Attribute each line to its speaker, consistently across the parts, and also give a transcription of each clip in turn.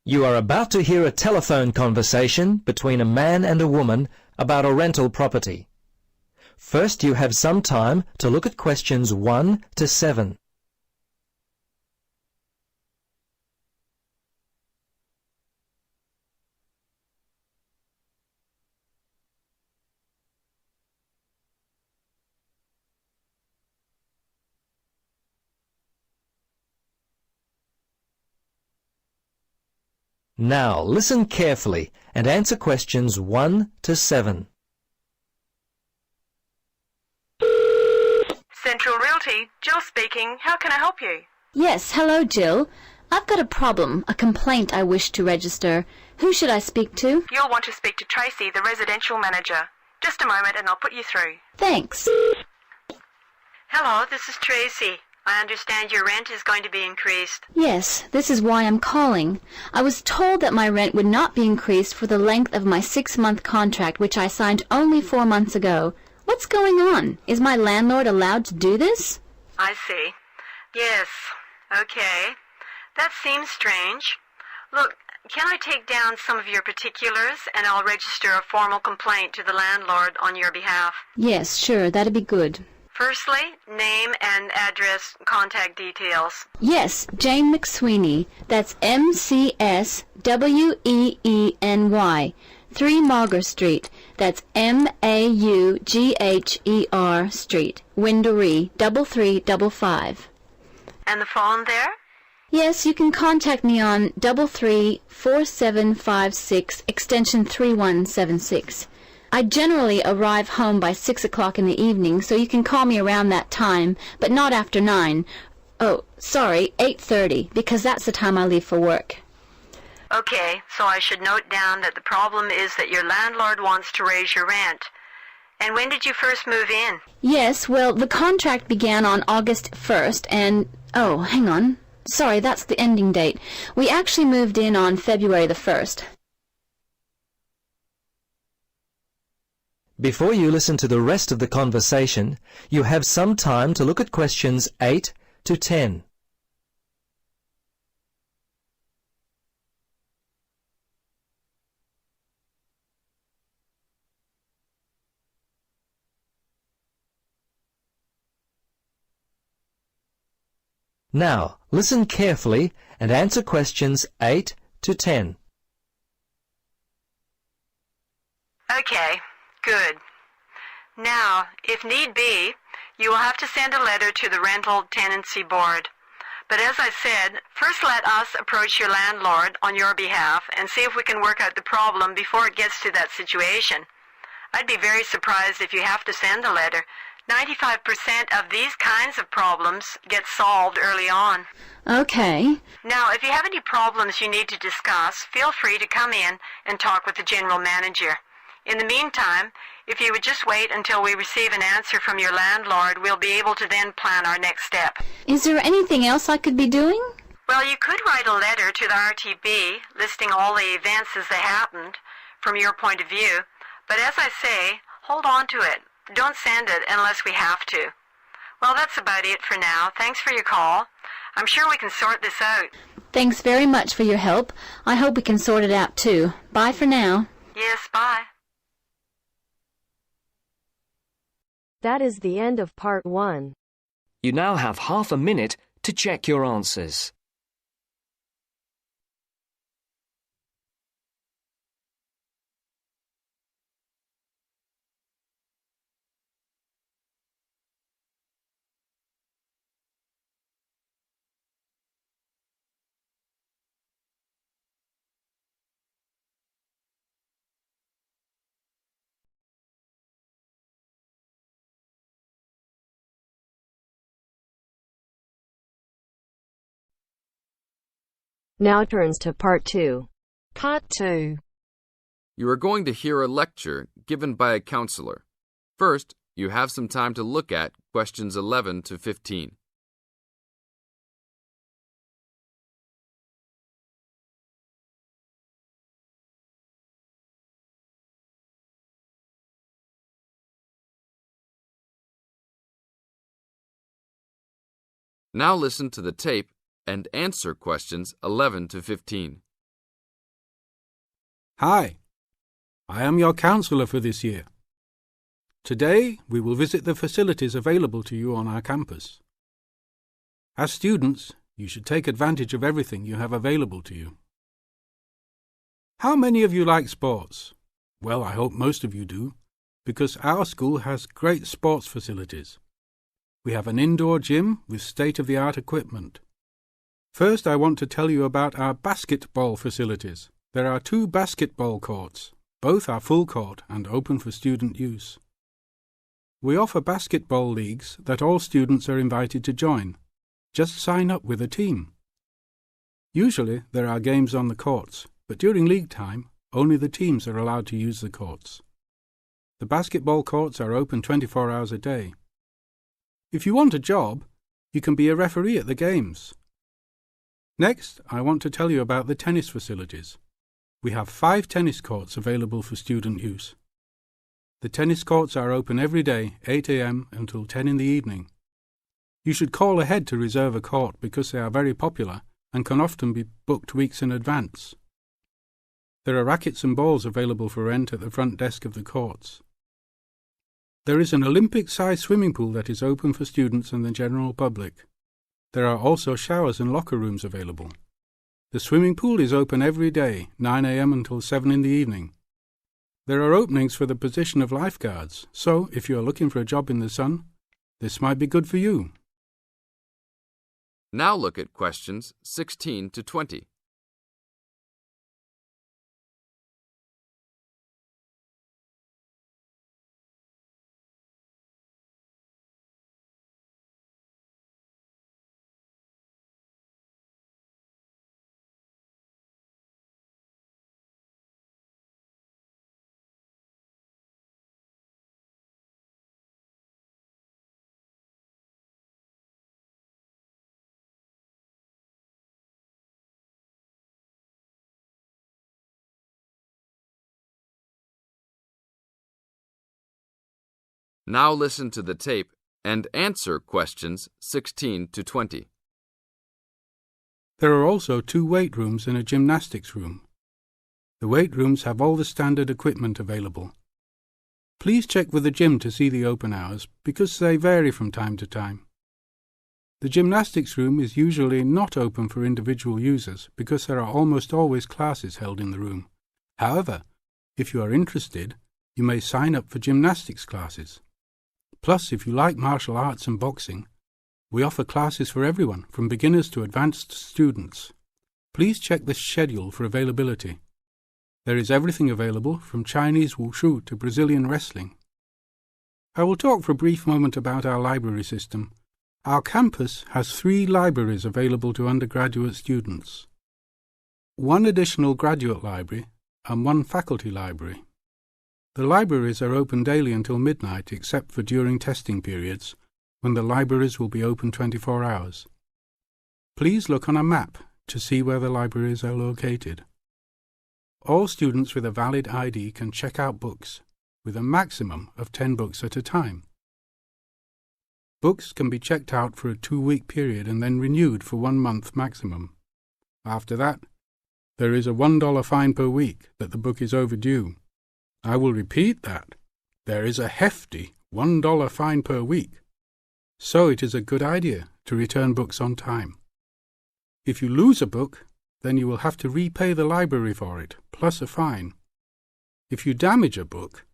Speaker 1: You are about to hear a telephone conversation between a man and a woman about a rental property. First, you have some time to look at questions 1 to 7. Now, listen carefully and answer questions 1 to 7.
Speaker 2: Central Realty, Jill speaking. How can I help you?
Speaker 3: Yes, hello, Jill. I've got a problem, a complaint I wish to register. Who should I speak to?
Speaker 2: You'll want to speak to Tracy, the residential manager. Just a moment and I'll put you through.
Speaker 3: Thanks.
Speaker 2: Hello, this is Tracy. I understand your rent is going to be increased.
Speaker 3: Yes, this is why I'm calling. I was told that my rent would not be increased for the length of my 6-month contract, which I signed only 4 months ago. What's going on? Is my landlord allowed to do this?
Speaker 2: I see. Yes. Okay. That seems strange. Look, can I take down some of your particulars and I'll register a formal complaint to the landlord on your behalf?
Speaker 3: Yes, sure, that'd be good.
Speaker 2: Firstly, name and address, contact details.
Speaker 3: Yes, Jane McSweeney. That's McSweeny. 3 Mauger Street. That's Maugher Street. Windory, 3355.
Speaker 2: And the phone there?
Speaker 3: Yes, you can contact me on 334756 extension 3176. I generally arrive home by 6 o'clock in the evening, so you can call me around that time, but not after 9. Oh, sorry, 8:30, because that's the time I leave for work.
Speaker 2: Okay, so I should note down that the problem is that your landlord wants to raise your rent. And when did you first move in?
Speaker 3: Yes, well, the contract began on August 1st, and... oh, hang on. Sorry, that's the ending date. We actually moved in on February the 1st.
Speaker 1: Before you listen to the rest of the conversation, you have some time to look at questions 8 to 10. Now, listen carefully and answer questions 8 to 10.
Speaker 2: Okay, good. Now, if need be, you will have to send a letter to the Rental Tenancy Board. But as I said, first let us approach your landlord on your behalf and see if we can work out the problem before it gets to that situation. I'd be very surprised if you have to send a letter. 95% of these kinds of problems get solved early on.
Speaker 3: Okay.
Speaker 2: Now, if you have any problems you need to discuss, feel free to come in and talk with the general manager. In the meantime, if you would just wait until we receive an answer from your landlord, we'll be able to then plan our next step.
Speaker 3: Is there anything else I could be doing?
Speaker 2: Well, you could write a letter to the RTB listing all the events as they happened from your point of view. But as I say, hold on to it. Don't send it unless we have to. Well, that's about it for now. Thanks for your call. I'm sure we can sort this out.
Speaker 3: Thanks very much for your help. I hope we can sort it out too. Bye for now.
Speaker 2: Yes, bye.
Speaker 4: That is the end of part 1.
Speaker 5: You now have half a minute to check your answers.
Speaker 4: Now turns to part 2.
Speaker 6: Part 2.
Speaker 7: You are going to hear a lecture given by a counselor. First, you have some time to look at questions 11 to 15. Now listen to the tape and answer questions 11 to 15.
Speaker 6: Hi, I am your counsellor for this year. Today, we will visit the facilities available to you on our campus. As students, you should take advantage of everything you have available to you. How many of you like sports? Well, I hope most of you do, because our school has great sports facilities. We have an indoor gym with state-of-the-art equipment. First, I want to tell you about our basketball facilities. There are 2 basketball courts. Both are full court and open for student use. We offer basketball leagues that all students are invited to join. Just sign up with a team. Usually, there are games on the courts, but during league time, only the teams are allowed to use the courts. The basketball courts are open 24 hours a day. If you want a job, you can be a referee at the games. Next, I want to tell you about the tennis facilities. We have 5 tennis courts available for student use. The tennis courts are open every day, 8 a.m. until 10 in the evening. You should call ahead to reserve a court because they are very popular and can often be booked weeks in advance. There are rackets and balls available for rent at the front desk of the courts. There is an Olympic-sized swimming pool that is open for students and the general public. There are also showers and locker rooms available. The swimming pool is open every day, 9 a.m. until 7 in the evening. There are openings for the position of lifeguards, so if you are looking for a job in the sun, this might be good for you.
Speaker 7: Now look at questions 16 to 20. Now listen to the tape and answer questions 16 to 20.
Speaker 6: There are also 2 weight rooms and a gymnastics room. The weight rooms have all the standard equipment available. Please check with the gym to see the open hours because they vary from time to time. The gymnastics room is usually not open for individual users because there are almost always classes held in the room. However, if you are interested, you may sign up for gymnastics classes. Plus, if you like martial arts and boxing, we offer classes for everyone, from beginners to advanced students. Please check the schedule for availability. There is everything available, from Chinese wushu to Brazilian wrestling. I will talk for a brief moment about our library system. Our campus has 3 libraries available to undergraduate students, 1 additional graduate library and 1 faculty library. The libraries are open daily until midnight except for during testing periods, when the libraries will be open 24 hours. Please look on a map to see where the libraries are located. All students with a valid ID can check out books, with a maximum of 10 books at a time. Books can be checked out for a 2-week period and then renewed for 1 month maximum. After that, there is a $1 fine per week that the book is overdue. I will repeat that. There is a hefty $1 fine per week. So it is a good idea to return books on time. If you lose a book, then you will have to repay the library for it, plus a fine. If you damage a book,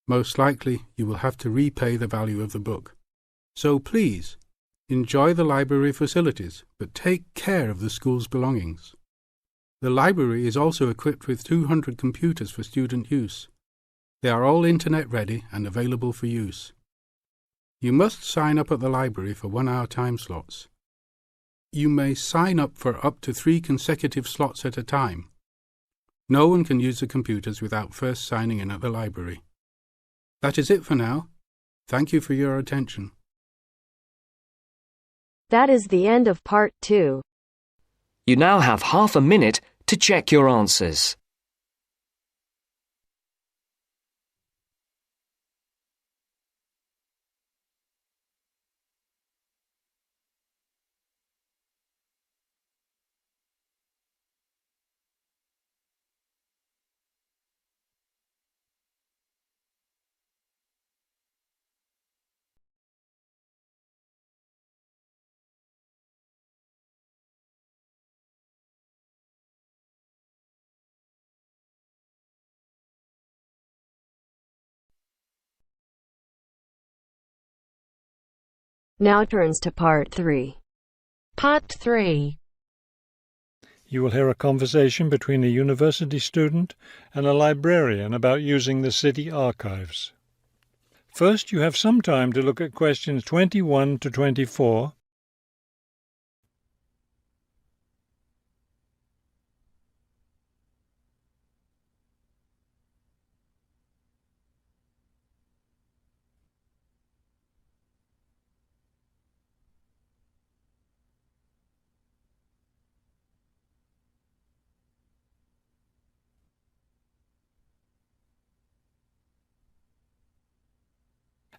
Speaker 6: most likely you will have to repay the value of the book. So please, enjoy the library facilities, but take care of the school's belongings. The library is also equipped with 200 computers for student use. They are all internet ready and available for use. You must sign up at the library for 1-hour time slots. You may sign up for up to 3 consecutive slots at a time. No one can use the computers without first signing in at the library. That is it for now. Thank you for your attention.
Speaker 4: That is the end of part 2.
Speaker 5: You now have half a minute to check your answers.
Speaker 4: Now turns to Part 3.
Speaker 8: Part 3.
Speaker 9: You will hear a conversation between a university student and a librarian about using the city archives. First, you have some time to look at questions 21 to 24.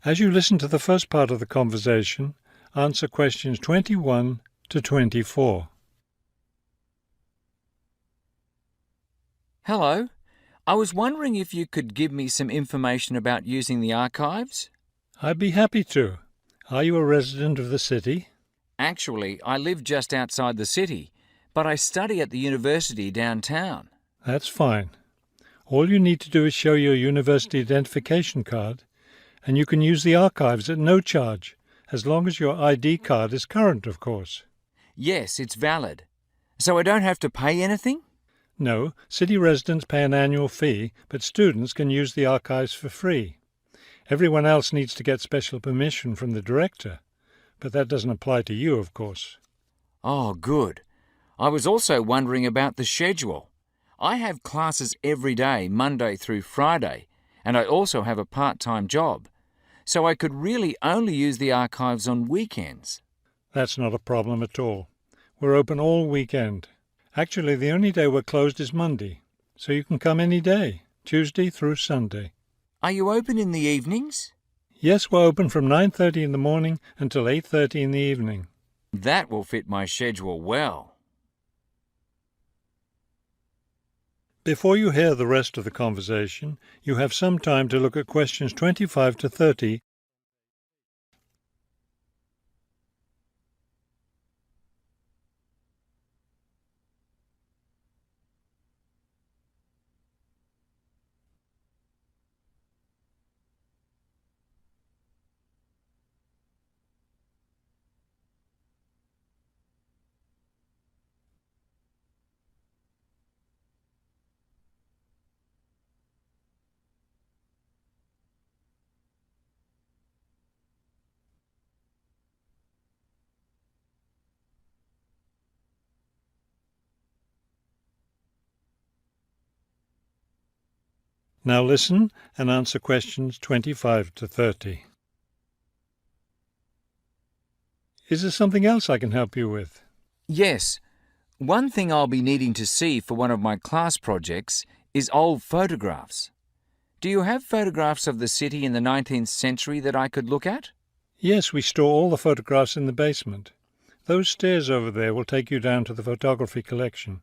Speaker 9: As you listen to the first part of the conversation, answer questions 21 to 24.
Speaker 10: Hello. I was wondering if you could give me some information about using the archives?
Speaker 9: I'd be happy to. Are you a resident of the city?
Speaker 10: Actually, I live just outside the city, but I study at the university downtown.
Speaker 9: That's fine. All you need to do is show your university identification card, and you can use the archives at no charge, as long as your ID card is current, of course.
Speaker 10: Yes, it's valid. So I don't have to pay anything?
Speaker 9: No, city residents pay an annual fee, but students can use the archives for free. Everyone else needs to get special permission from the director, but that doesn't apply to you, of course.
Speaker 10: Oh, good. I was also wondering about the schedule. I have classes every day, Monday through Friday, and I also have a part-time job, so I could really only use the archives on weekends.
Speaker 9: That's not a problem at all. We're open all weekend. Actually, the only day we're closed is Monday, so you can come any day, Tuesday through Sunday.
Speaker 10: Are you open in the evenings?
Speaker 9: Yes, we're open from 9:30 in the morning until 8:30 in the evening.
Speaker 10: That will fit my schedule well.
Speaker 9: Before you hear the rest of the conversation, you have some time to look at questions 25 to 30. Now listen and answer questions 25 to 30. Is there something else I can help you with?
Speaker 10: Yes. One thing I'll be needing to see for one of my class projects is old photographs. Do you have photographs of the city in the 19th century that I could look at?
Speaker 9: Yes, we store all the photographs in the basement. Those stairs over there will take you down to the photography collection.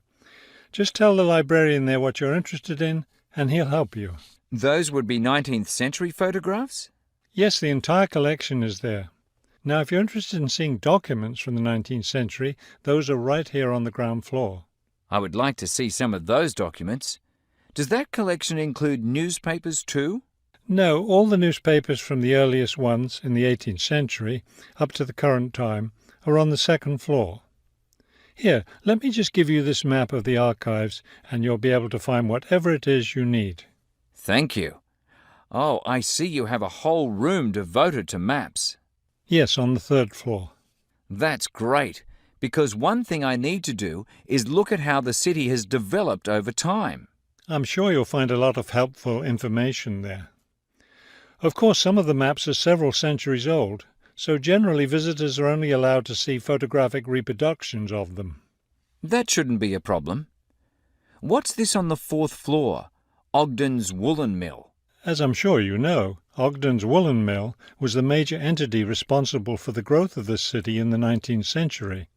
Speaker 9: Just tell the librarian there what you're interested in, and he'll help you.
Speaker 10: Those would be 19th century photographs?
Speaker 9: Yes, the entire collection is there. Now, if you're interested in seeing documents from the 19th century, those are right here on the ground floor.
Speaker 10: I would like to see some of those documents. Does that collection include newspapers too?
Speaker 9: No, all the newspapers from the earliest ones in the 18th century up to the current time are on the second floor. Here, let me just give you this map of the archives, and you'll be able to find whatever it is you need.
Speaker 10: Thank you. Oh, I see you have a whole room devoted to maps.
Speaker 9: Yes, on the third floor.
Speaker 10: That's great, because one thing I need to do is look at how the city has developed over time.
Speaker 9: I'm sure you'll find a lot of helpful information there. Of course, some of the maps are several centuries old, so generally visitors are only allowed to see photographic reproductions of them.
Speaker 10: That shouldn't be a problem. What's this on the fourth floor? Ogden's Woolen Mill.
Speaker 9: As I'm sure you know, Ogden's Woolen Mill was the major entity responsible for the growth of this city in the 19th century.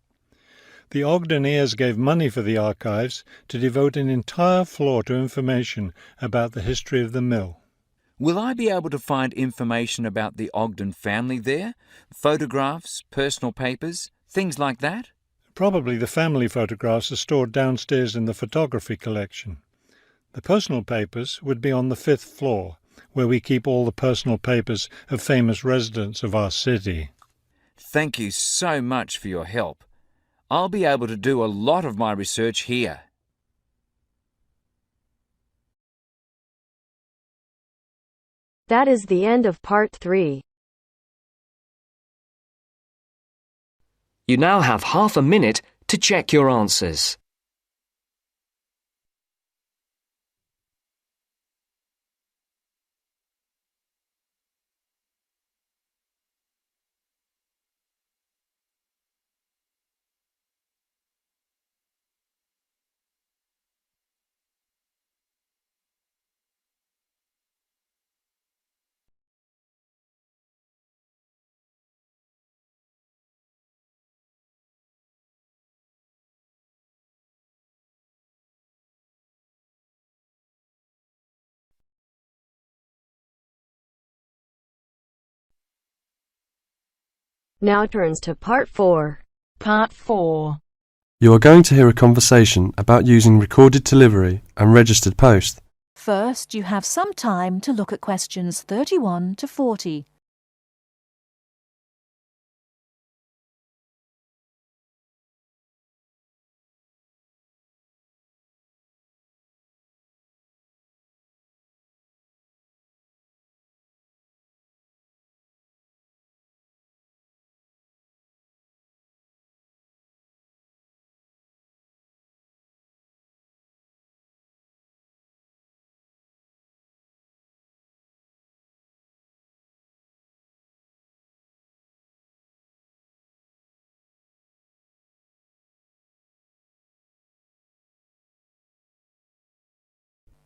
Speaker 9: The Ogdeniers gave money for the archives to devote an entire floor to information about the history of the mill.
Speaker 10: Will I be able to find information about the Ogden family there? Photographs, personal papers, things like that?
Speaker 9: Probably the family photographs are stored downstairs in the photography collection. The personal papers would be on the fifth floor, where we keep all the personal papers of famous residents of our city.
Speaker 10: Thank you so much for your help. I'll be able to do a lot of my research here.
Speaker 4: That is the end of part 3.
Speaker 5: You now have half a minute to check your answers.
Speaker 4: Now turns to part 4.
Speaker 8: Part 4.
Speaker 11: You are going to hear a conversation about using recorded delivery and registered post.
Speaker 12: First, you have some time to look at questions 31 to 40.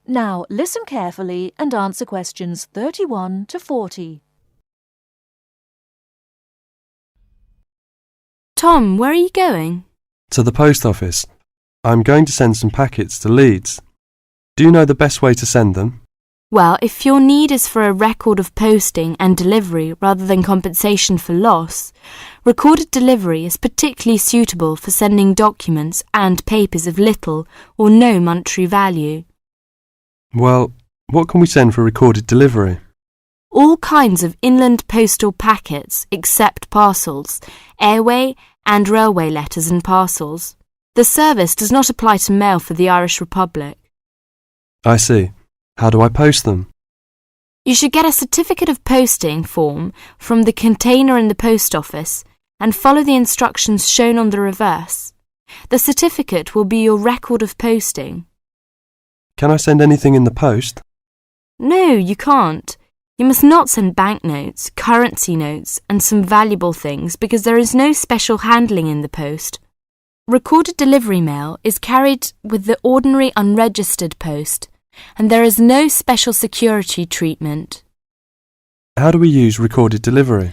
Speaker 12: Now, listen carefully and answer questions 31 to 40.
Speaker 13: Tom, where are you going?
Speaker 11: To the post office. I'm going to send some packets to Leeds. Do you know the best way to send them?
Speaker 13: Well, if your need is for a record of posting and delivery rather than compensation for loss, recorded delivery is particularly suitable for sending documents and papers of little or no monetary value.
Speaker 11: Well, what can we send for recorded delivery?
Speaker 13: All kinds of inland postal packets except parcels, airway and railway letters and parcels. The service does not apply to mail for the Irish Republic.
Speaker 11: I see. How do I post them?
Speaker 13: You should get a certificate of posting form from the container in the post office and follow the instructions shown on the reverse. The certificate will be your record of posting.
Speaker 11: Can I send anything in the post?
Speaker 13: No, you can't. You must not send banknotes, currency notes, and some valuable things because there is no special handling in the post. Recorded delivery mail is carried with the ordinary unregistered post, and there is no special security treatment.
Speaker 11: How do we use recorded delivery?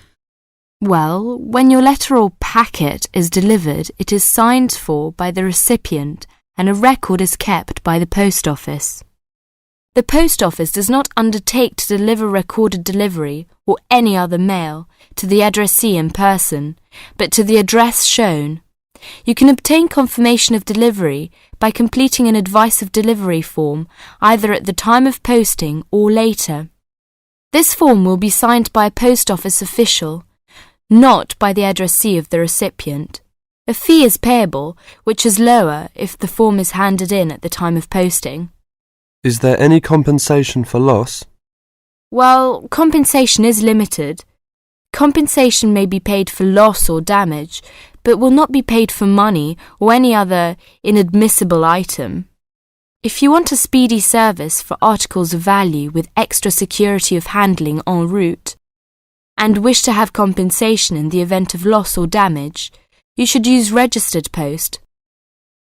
Speaker 13: Well, when your letter or packet is delivered, it is signed for by the recipient and a record is kept by the post office. The post office does not undertake to deliver recorded delivery or any other mail to the addressee in person, but to the address shown. You can obtain confirmation of delivery by completing an advice of delivery form either at the time of posting or later. This form will be signed by a post office official, not by the addressee of the recipient. A fee is payable, which is lower if the form is handed in at the time of posting.
Speaker 11: Is there any compensation for loss?
Speaker 13: Well, compensation is limited. Compensation may be paid for loss or damage, but will not be paid for money or any other inadmissible item. If you want a speedy service for articles of value with extra security of handling en route, and wish to have compensation in the event of loss or damage, you should use registered post.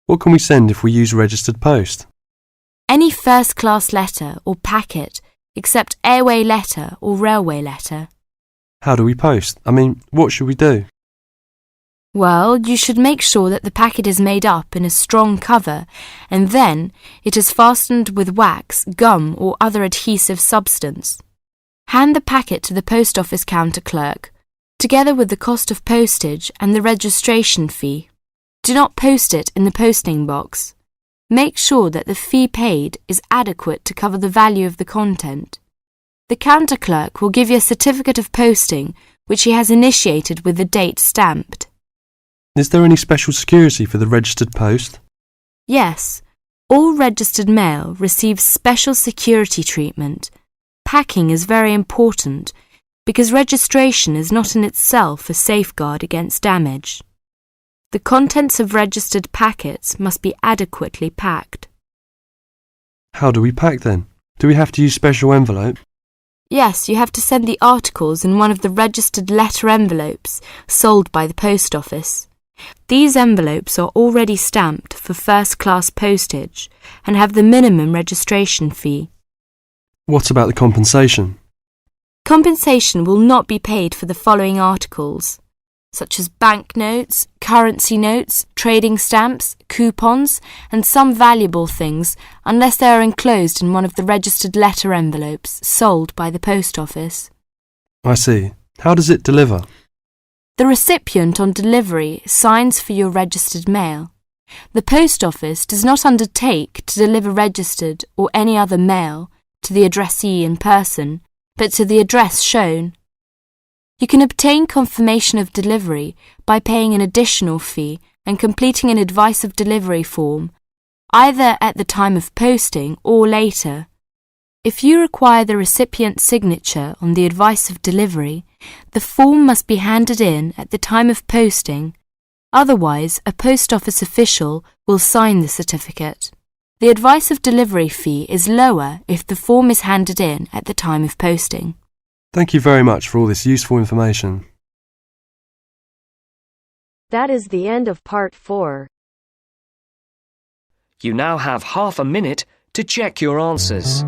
Speaker 11: What can we send if we use registered post?
Speaker 13: Any first-class letter or packet except airway letter or railway letter.
Speaker 11: How do we post? What should we do?
Speaker 13: Well, you should make sure that the packet is made up in a strong cover and then it is fastened with wax, gum or other adhesive substance. Hand the packet to the post office counter clerk, together with the cost of postage and the registration fee. Do not post it in the posting box. Make sure that the fee paid is adequate to cover the value of the content. The counter clerk will give you a certificate of posting which he has initiated with the date stamped.
Speaker 11: Is there any special security for the registered post?
Speaker 13: Yes, all registered mail receives special security treatment. Packing is very important because registration is not in itself a safeguard against damage. The contents of registered packets must be adequately packed.
Speaker 11: How do we pack then? Do we have to use special envelope?
Speaker 13: Yes, you have to send the articles in one of the registered letter envelopes sold by the post office. These envelopes are already stamped for first-class postage and have the minimum registration fee.
Speaker 11: What about the compensation?
Speaker 13: Compensation will not be paid for the following articles, such as banknotes, currency notes, trading stamps, coupons, and some valuable things, unless they are enclosed in one of the registered letter envelopes sold by the post office.
Speaker 11: I see. How does it deliver?
Speaker 13: The recipient on delivery signs for your registered mail. The post office does not undertake to deliver registered or any other mail to the addressee in person, but to the address shown. You can obtain confirmation of delivery by paying an additional fee and completing an advice of delivery form, either at the time of posting or later. If you require the recipient's signature on the advice of delivery, the form must be handed in at the time of posting. Otherwise, a post office official will sign the certificate. The advice of delivery fee is lower if the form is handed in at the time of posting.
Speaker 11: Thank you very much for all this useful information.
Speaker 4: That is the end of part 4.
Speaker 5: You now have half a minute to check your answers.